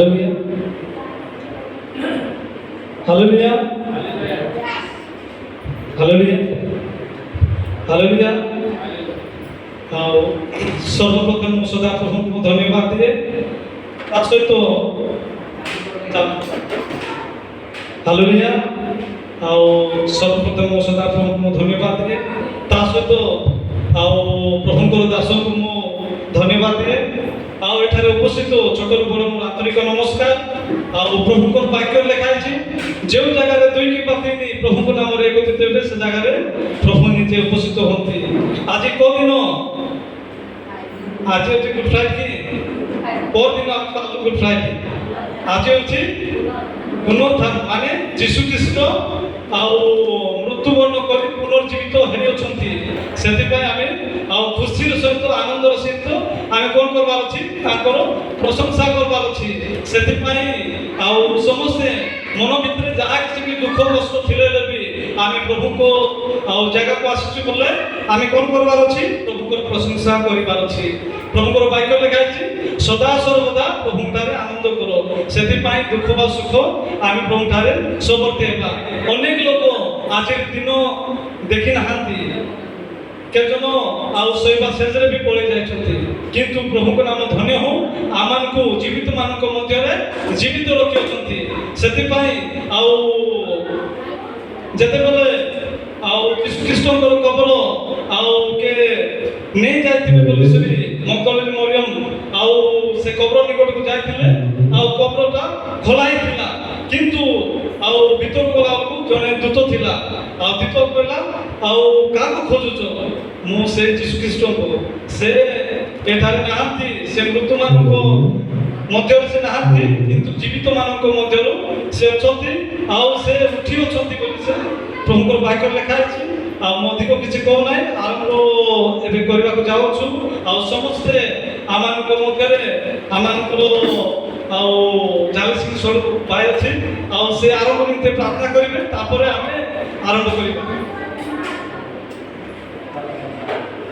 Hallelujah hallelujah hallelujah hallelujah. सर्वप्रथम सदा प्रभु को धन्यवाद दिए सहित हालेलुया। सर्वप्रथम सदा प्रभु को धन्यवाद दिए सहित प्रभुंकर दास को मु धन्यवाद दिए एठारे उपस्थित छोट बड़ मोर आंतरिक नमस्कार। प्रभुंकर वाक्य लिखाई जो जगह दुई कि तीन प्रभु नाम एकत्रित हुए से जगह प्रभु निजे उपस्थित होती। आज को दिन आज हूँ गुड फ्राइडे पर दिन गुड फ्राइडे आज हूँ पुनरुत्थान माने जीशु ख्रीष्ट मृत्युवर्ण कर पुनर्जीवित होती आम खुशी सहित आनंदर सहित आम कौन करवार अच्छी प्रशंसा करवार अच्छी से समस्ते मन भितर जहाँ किसी भी दुख कष्ट थी भी आम प्रभु को जगह को आसुचु बोले आम कौन करवार अच्छी प्रभु प्रशंसा करार अच्छी। प्रभुकर वाक्य लिखाई सदा सर्वदा प्रभु आनंद करो से दुख बा सुख आम प्रभु सबरती अनेक लोग आज दिन देखी ना केजन शोवा शेष भी पड़े जाती किंतु प्रभु को नाम धन्य हो आम को जीवित मान मध्य जीवित रखी से जिते बेले ख्रीष्टर कबर के नहीं जाते मंगल मरियम से कबर निकट को जाते कबरटा खोलाई किंतु भीतर गला जड़े दूत थिला दूत कहला क्या खोजुच मुझे जीशु ख्रीष्ट को से एठारे नहांती से मृत्यु मान मध्य से नहांती किंतु जीवित मान मध्य से अच्छी से उठी अच्छा से प्रभुकर वाक्य लिखाई अधिक किसी कहना आरंभ एवं करने को जाऊँ समस्ते आम मध्य आम जागृत स्वरूप पाई अच्छी से आरंभ निम्ते प्रार्थना करेंगे आरंभ करें।